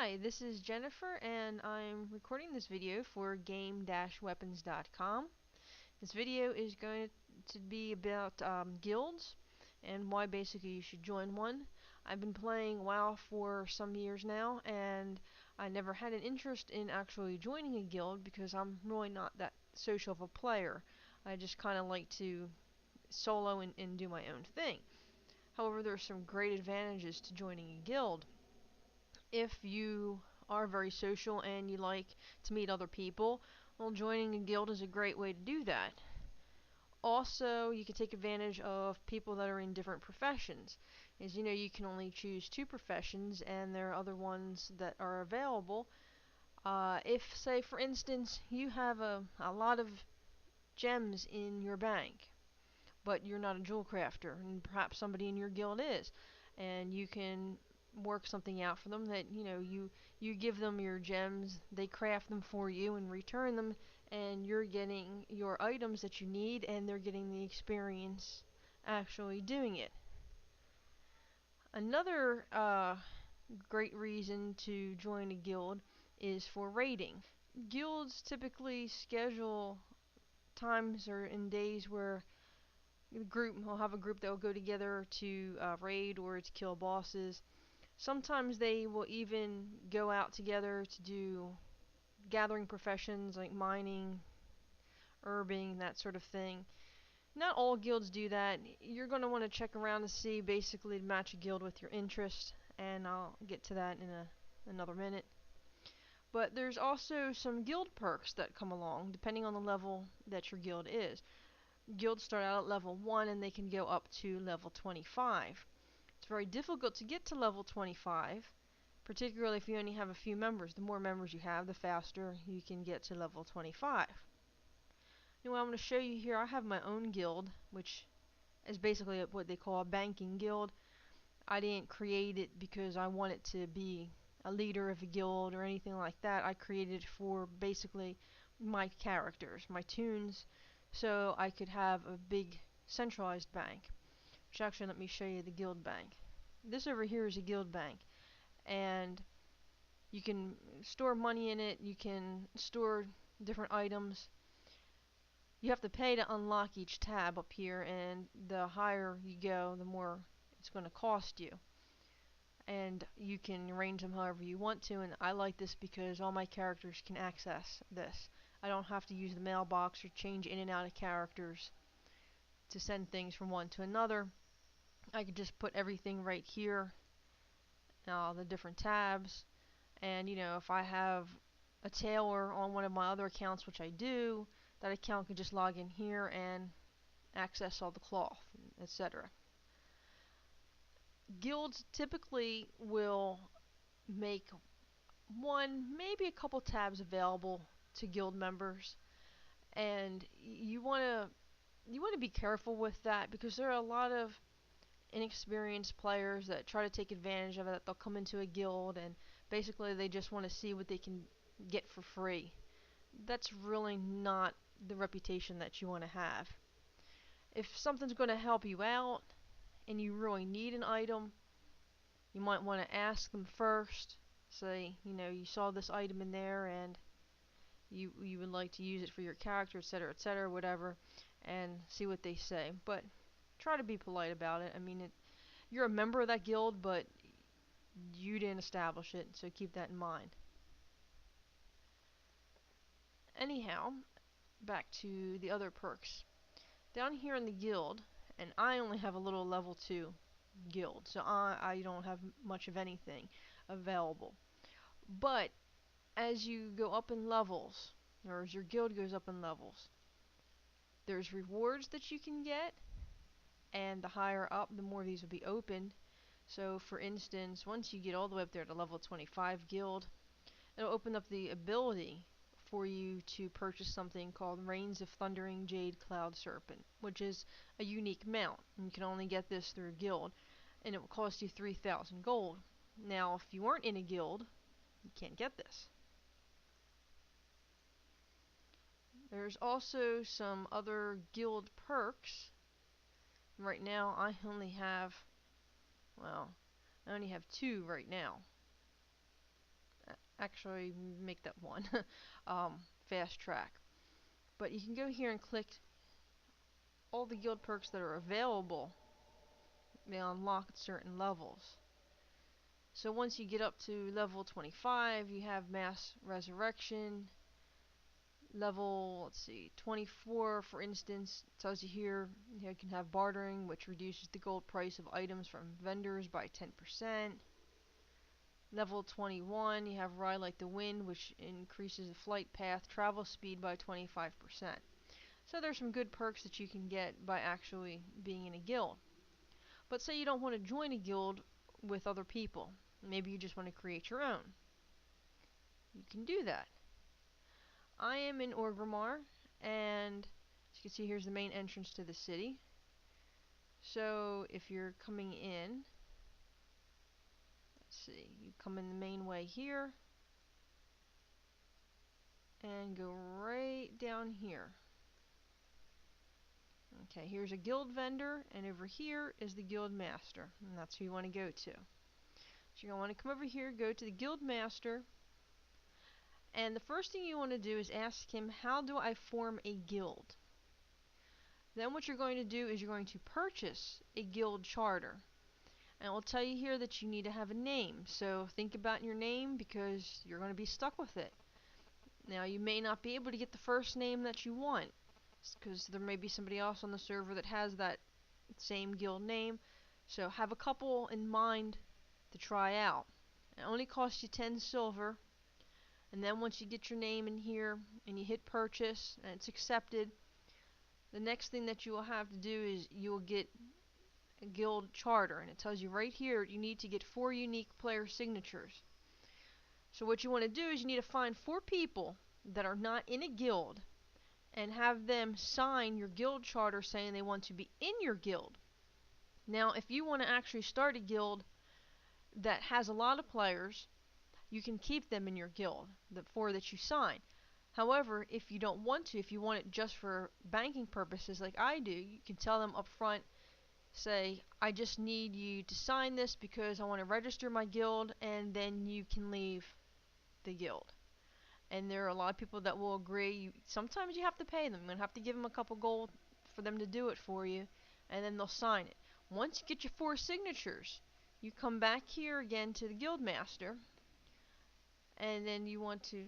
Hi, this is Jennifer, and I'm recording this video for game-weapons.com. This video is going to be about guilds and why basically you should join one. I've been playing WoW for some years now, and I never had an interest in actually joining a guild because I'm really not that social of a player. I just kind of like to solo and do my own thing. However, there are some great advantages to joining a guild. If you are very social and you like to meet other people, well, joining a guild is a great way to do that. Also, you can take advantage of people that are in different professions. As you know, you can only choose 2 professions, and there are other ones that are available. If, say, for instance, you have a lot of gems in your bank, but you're not a jewel crafter, and perhaps somebody in your guild is, and you can work something out for them that you give them your gems, they craft them for you and return them, and you're getting your items that you need, and they're getting the experience actually doing it. Another great reason to join a guild is for raiding. Guilds typically schedule times or in days where the group will have a group that will go together to raid or to kill bosses. Sometimes they will even go out together to do gathering professions like mining, herbing, that sort of thing. Not all guilds do that. You're going to want to check around to see basically to match a guild with your interest, and I'll get to that in another minute. But there's also some guild perks that come along depending on the level that your guild is. Guilds start out at level 1 and they can go up to level 25. It's very difficult to get to level 25, particularly if you only have a few members. The more members you have, the faster you can get to level 25. Anyway, I'm going to show you here, I have my own guild, which is basically what they call a banking guild. I didn't create it because I wanted to be a leader of a guild or anything like that. I created it for basically my characters, my toons, so I could have a big centralized bank. Which actually, let me show you the guild bank. This over here is a guild bank, and you can store money in it, you can store different items. You have to pay to unlock each tab up here, and the higher you go, the more it's going to cost you. And you can arrange them however you want to, and I like this because all my characters can access this. I don't have to use the mailbox or change in and out of characters to send things from one to another. I could just put everything right here, the different tabs, and if I have a tailor on one of my other accounts, which I do, that account can just log in here and access all the cloth, etc. Guilds typically will make one, maybe a couple tabs available to guild members, and you want to be careful with that because there are a lot of inexperienced players that try to take advantage of it. They'll come into a guild and basically they just want to see what they can get for free. That's really not the reputation that you want to have. If something's going to help you out and you really need an item, you might want to ask them first. Say, you saw this item in there and you would like to use it for your character, etc., whatever, and see what they say. But try to be polite about it. I mean, you're a member of that guild, but you didn't establish it, so keep that in mind. Anyhow, back to the other perks. Down here in the guild, and I only have a little level 2 guild, so I don't have much of anything available. But as you go up in levels, or as your guild goes up in levels, there's rewards that you can get, and the higher up, the more these will be opened. So for instance, once you get all the way up there to level 25 guild, it'll open up the ability for you to purchase something called Reigns of Thundering Jade Cloud Serpent, which is a unique mount, and you can only get this through a guild, and it will cost you 3,000 gold. Now, if you aren't in a guild, you can't get this. There's also some other guild perks. Right now, I only have 2 right now. actually make that one. Fast track. But you can go here and click all the guild perks that are available. They unlock at certain levels. So once you get up to level 25, you have Mass Resurrection. Level, let's see, 24, for instance, tells you here you can have bartering, which reduces the gold price of items from vendors by 10%. Level 21, you have Ride Like the Wind, which increases the flight path travel speed by 25%. So there's some good perks that you can get by actually being in a guild. But say you don't want to join a guild with other people. Maybe you just want to create your own. You can do that. I am in Orgrimmar, and as you can see, here's the main entrance to the city. So if you're coming in, let's see, you come in the main way here, and go right down here. Okay, here's a guild vendor, and over here is the guild master, and that's who you want to go to. So you're going to want to come over here, go to the guild master, and the first thing you want to do is ask him, how do I form a guild? Then what you're going to do is you're going to purchase a guild charter. And it will tell you here that you need to have a name. So think about your name because you're going to be stuck with it. Now you may not be able to get the first name that you want because there may be somebody else on the server that has that same guild name. So have a couple in mind to try out. It only costs you 10 silver. And then once you get your name in here and you hit purchase and it's accepted, the next thing that you will have to do is you will get a guild charter, and it tells you right here you need to get 4 unique player signatures. So what you want to do is you need to find 4 people that are not in a guild and have them sign your guild charter saying they want to be in your guild. Now if you want to actually start a guild that has a lot of players, you can keep them in your guild, the 4 that you sign. However, if you don't want to, if you want it just for banking purposes like I do, you can tell them up front, say, I just need you to sign this because I want to register my guild, and then you can leave the guild. And there are a lot of people that will agree. Sometimes you have to pay them. You're going to have to give them a couple gold for them to do it for you, and then they'll sign it. Once you get your 4 signatures, you come back here again to the guild master, and then you want to,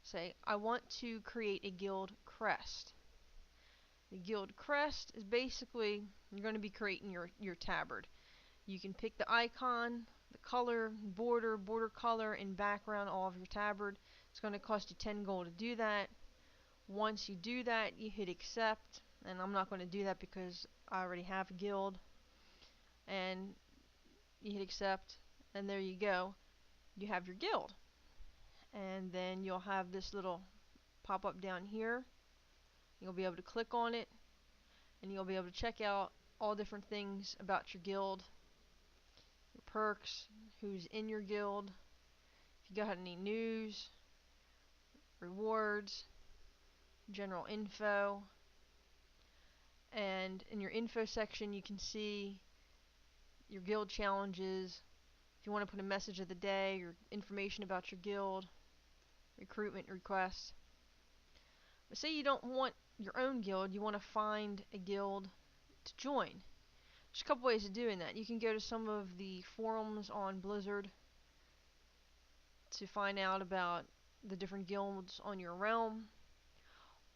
say, I want to create a guild crest. The guild crest is basically, you're going to be creating your tabard. You can pick the icon, the color, border color, and background all of your tabard. It's going to cost you 10 gold to do that. Once you do that, you hit accept, and I'm not going to do that because I already have a guild. And you hit accept, and there you go. You have your guild. And then you'll have this little pop up down here. You'll be able to click on it, and you'll be able to check out all different things about your guild, your perks, who's in your guild, if you got any news, rewards, general info. And in your info section you can see your guild challenges, if you want to put a message of the day, or information about your guild, recruitment requests. But say you don't want your own guild, you want to find a guild to join. There's a couple ways of doing that. You can go to some of the forums on Blizzard to find out about the different guilds on your realm,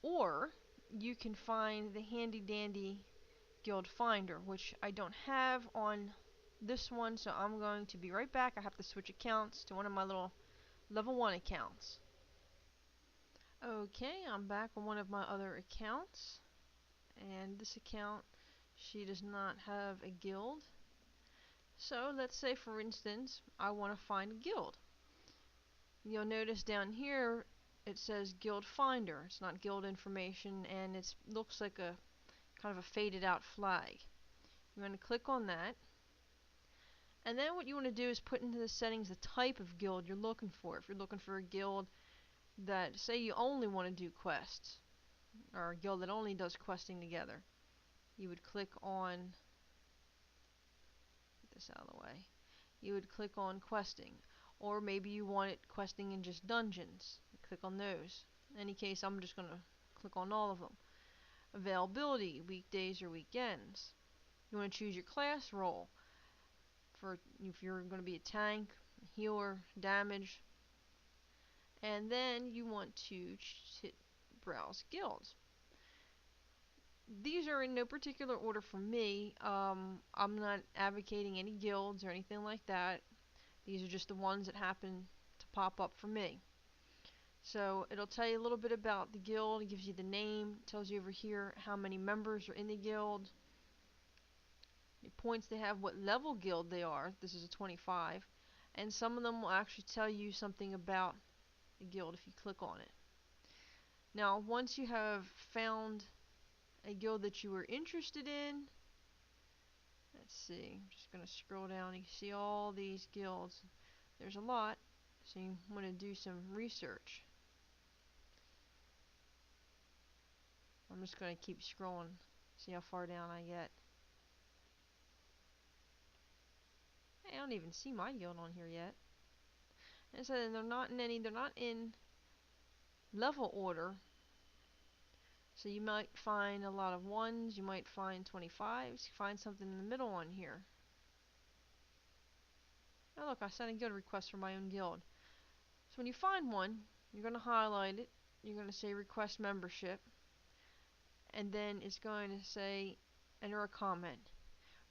or you can find the handy dandy guild finder, which I don't have on this one, so I'm going to be right back. I have to switch accounts to one of my little level 1 accounts. Okay, I'm back on one of my other accounts, and this account, she does not have a guild. So let's say for instance I want to find a guild. You'll notice down here it says guild finder. It's not guild information, and it looks like a kind of a faded out flag. You're going to click on that, and then what you want to do is put into the settings the type of guild you're looking for. If you're looking for a guild that, say you only want to do quests, or a guild that only does questing together, you would click on, get this out of the way, you would click on questing. or maybe you want it questing in just dungeons. Click on those. In any case, I'm just going to click on all of them. Availability, weekdays or weekends. You want to choose your class role for if you're going to be a tank, healer, damage, and then you want to hit browse guilds. These are in no particular order for me. I'm not advocating any guilds or anything like that. These are just the ones that happen to pop up for me. So it'll tell you a little bit about the guild. It gives you the name, tells you over here how many members are in the guild, the points they have, what level guild they are. This is a 25, and some of them will actually tell you something about the guild if you click on it. Now, once you have found a guild that you were interested in, let's see, I'm just going to scroll down. You can see all these guilds. There's a lot, so you want to do some research. I'm just going to keep scrolling, see how far down I get. Hey, I don't even see my guild on here yet. And so they're not in level order. So you might find a lot of 1s, you might find 25s, find something in the middle on here. Oh look, I sent a guild request for my own guild. So when you find one, you're going to highlight it, you're going to say request membership, and then it's going to say enter a comment.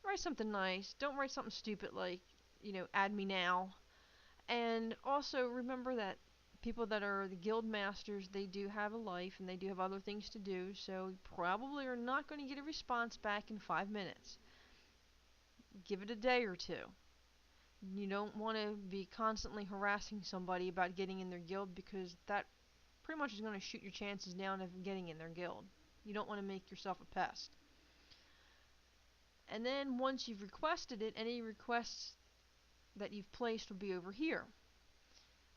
Write something nice, don't write something stupid like, add me now. And also remember that people that are the guild masters, they do have a life and they do have other things to do, so you probably are not going to get a response back in 5 minutes. Give it a day or two. You don't want to be constantly harassing somebody about getting in their guild, because that pretty much is going to shoot your chances down of getting in their guild. You don't want to make yourself a pest. And then once you've requested it, any requests that you've placed will be over here.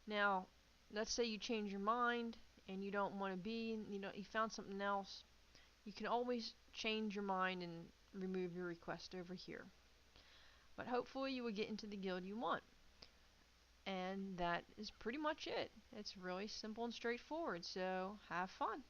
Now, let's say you change your mind and you don't want to be, you found something else. You can always change your mind and remove your request over here. But hopefully you will get into the guild you want. And that is pretty much it. It's really simple and straightforward, so have fun.